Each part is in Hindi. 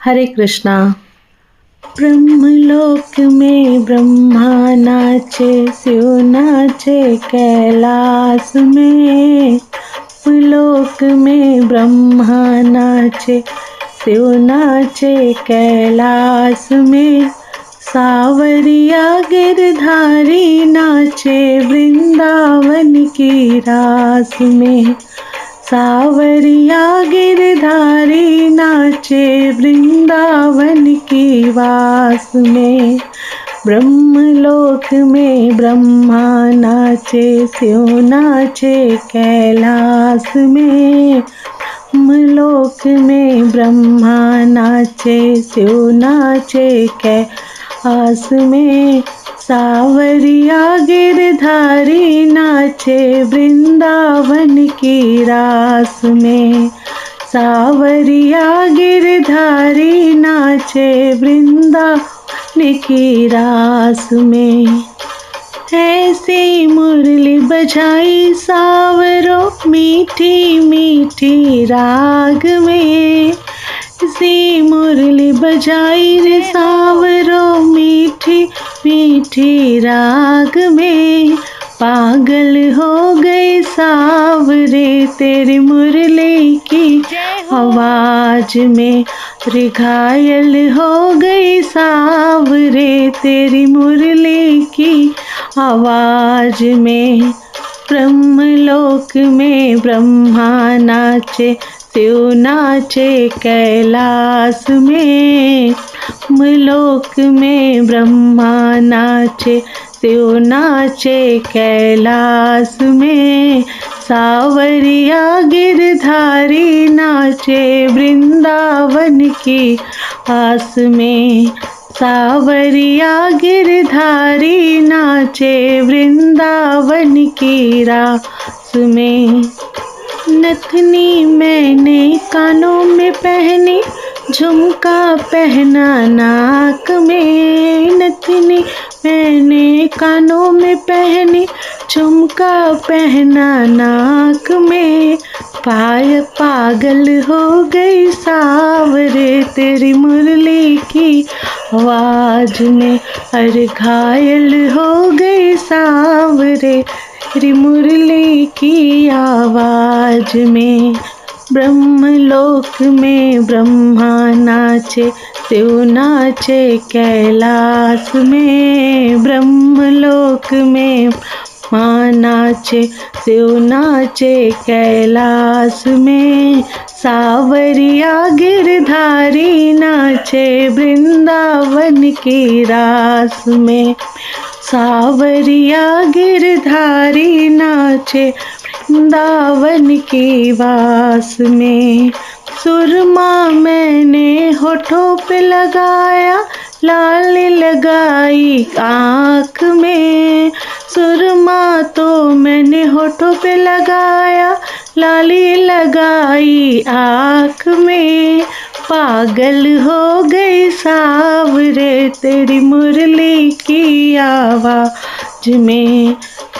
हरे कृष्णा। ब्रह्मलोक में ब्रह्मा नाचे, शिव नाचे कैलाश में। लोक में ब्रह्मा नाचे, शिव नाचे कैलाश में। सावरिया गिरधारी नाचे वृंदावन की रास में। सावरिया गिरधारी नाचे वृंदावन की वास में। ब्रह्मलोक में ब्रह्मा नाचे, शिव नाचे कैलाश में। ब्रह्मलोक में ब्रह्मा नाचे, शिव नाचे कैलाश में। सावरिया गिरधारी नाचे वृंदावन की रास में। सावरिया गिरधारी नाचे वृंदावन की रास में। ऐसी मुरली बजाई सावरों मीठी मीठी राग में। ऐसी मुरली बजाई रे सावरों मीठी मीठी राग में। पागल हो गए सावरे तेरी मुरली की आवाज में। रे घायल हो गई सावरे तेरी मुरली की आवाज में। ब्रह्मलोक में ब्रह्मा नाचे, शिव नाचे कैलाश में। ब्रह्मलोक में ब्रह्मा नाचे, शिव नाचे कैलाश में। सावरिया गिरधारी नाचे वृंदावन की आस में। सावरिया गिरधारी नाचे वृंदावन की रास में। नथनी मैंने कानों में पहनी, झुमका पहना नाक में। नथनी मैंने कानों में पहनी, झुमका पहना नाक में। पागल हो गई सावरे तेरी मुरली की आवाज में। अरे घायल हो गई सावरे तेरी मुरली की आवाज में। ब्रह्मलोक में ब्रह्मा नाचे, शिव नाचे कैलाश में। ब्रह्मलोक में ब्रह्मा नाचे, शिव नाचे कैलाश में। सावरिया गिरधारी नाचे वृंदावन की रास में। सावरिया गिरधारी नाचे वृंदावन की वास में। सुरमा मैंने होठों पे लगाया, लाल लगाई आँख में। सुरमा तो मैंने होठों पे लगाया, लाली लगाई आँख में। पागल हो गई सावरे तेरी मुरली की आवाज में।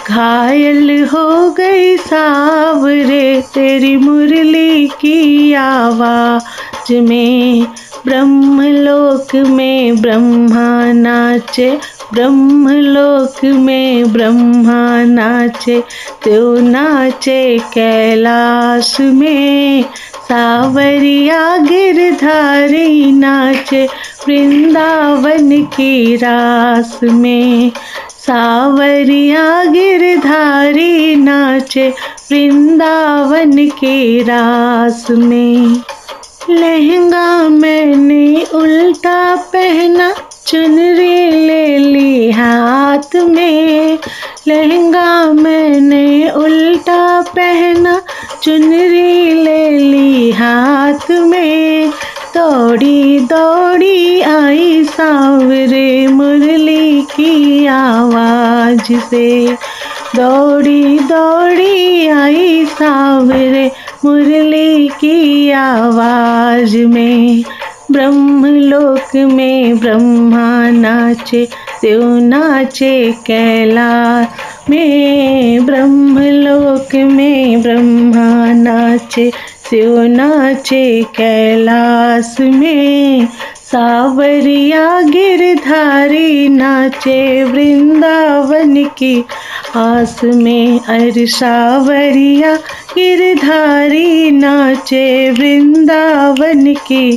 घायल हो गई सावरे तेरी मुरली की आवाज में। ब्रह्मलोक में ब्रह्मा नाचे, ब्रह्मलोक में ब्रह्मा नाचे, शिव नाचे कैलाश में। सावरिया गिरधारी नाचे वृंदावन की रास में। सावरिया गिरधारी नाचे वृंदावन की रास में। लहंगा मैंने उल्टा पहना, चुनरी ले ली हाथ में। लहंगा मैंने उल्टा पहना, चुनरी ले ली हाथ में। दौड़ी दौड़ी आई सावरे मुरली की आवाज से। दौड़ी दौड़ी आई सावरे मुरली की आवाज में। ब्रह्मलोक में ब्रह्मा नाचे, शिव नाचे कैलाश में। ब्रह्मलोक में ब्रह्मा नाचे, शिव नाचे कैलाश में। सावरिया गिरधारी नाचे वृंदावन की आस में। अरे सावरिया गिरधारी नाचे वृंदावन की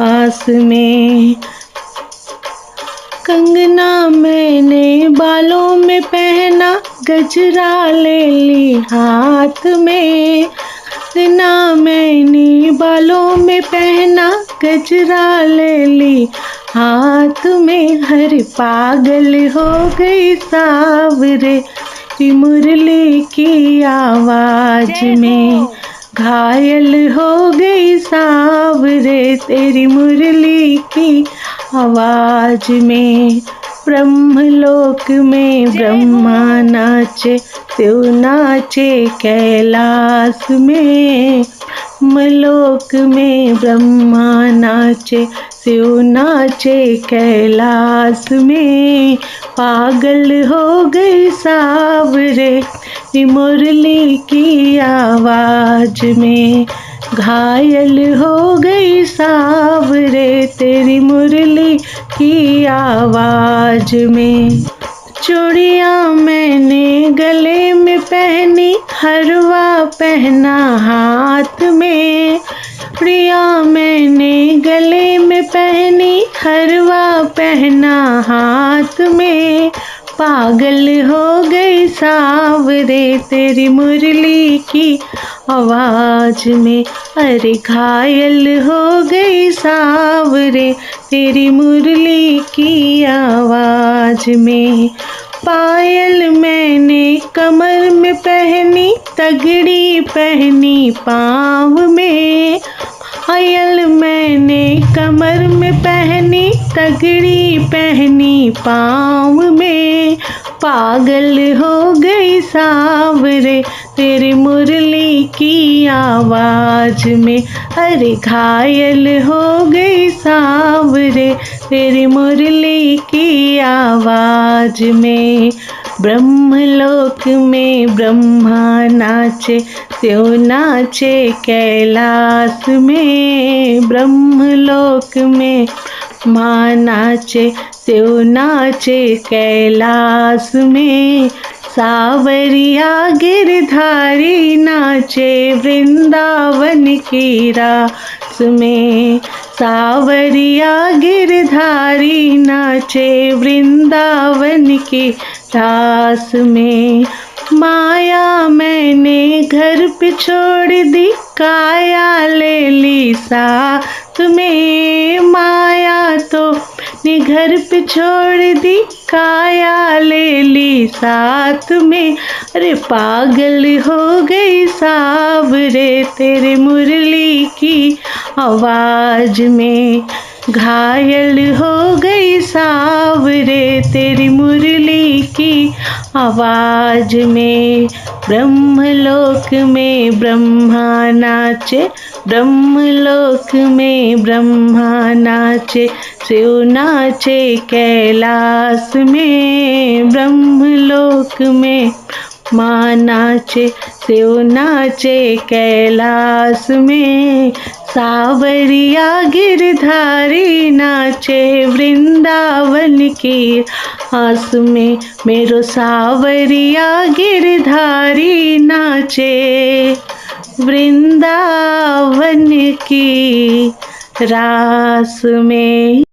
आस में। कंगना मैंने बालों में पहना, गजरा ले ली हाथ में। कंगना मैंने बालों में पहना, गजरा ले ली हाथ में। हर पागल हो गई सावरे मुरली की आवाज में। घायल हो गई सावरे तेरी मुरली की आवाज में। ब्रह्मलोक में ब्रह्मा नाचे, शिव नाचे कैलाश में। ब्रह्मलोक में ब्रह्मा नाचे, शिव नाचे कैलाश में। पागल हो गई सावरे मुरली की आवाज में। घायल हो गई सावरे तेरी मुरली की आवाज में। चूड़ियाँ मैंने गले में पहनी, हरवा पहना हाथ में। चूड़ियाँ मैंने गले में पहनी, हरवा पहना हाथ में। पागल हो गई सावरे तेरी मुरली की आवाज में। अरे घायल हो गई सावरे तेरी मुरली की आवाज में। पायल मैंने कमर में पहनी, तगड़ी पहनी पाँव में। पायल मैंने कमर में पहनी, तगड़ी पहनी पाँव में। पागल हो गई सावरे तेरी मुरली की आवाज में। अरे घायल हो गई सावरे तेरी मुरली की आवाज में। ब्रह्मलोक में ब्रह्मा नाचे, शिव नाचे कैलाश में। ब्रह्मलोक में ब्रह्मा नाचे, शिव नाचे कैलाश में। सावरिया गिरधारी नाचे वृंदावन की रास में। सावरिया गिरधारी नाचे वृंदावन की रास में। माया मैंने घर पे छोड़ दी, काया ले ली साथ में। माया तो ने घर पे छोड़ दी, काया ले ली साथ में। अरे पागल हो गई सावरे तेरे मुरली की आवाज में। घायल हो गई सावरे तेरी मुरली की आवाज में। ब्रह्मलोक में ब्रह्मा नाचे, ब्रह्मलोक में ब्रह्मा नाचे, शिव नाचे कैलाश में। ब्रह्मलोक में माँ नाचे, शिव नाचे कैलाश में। सावरिया गिरधारी नाचे वृंदावन की आस में। मेरो सावरिया गिरधारी नाचे वृंदावन की रास में।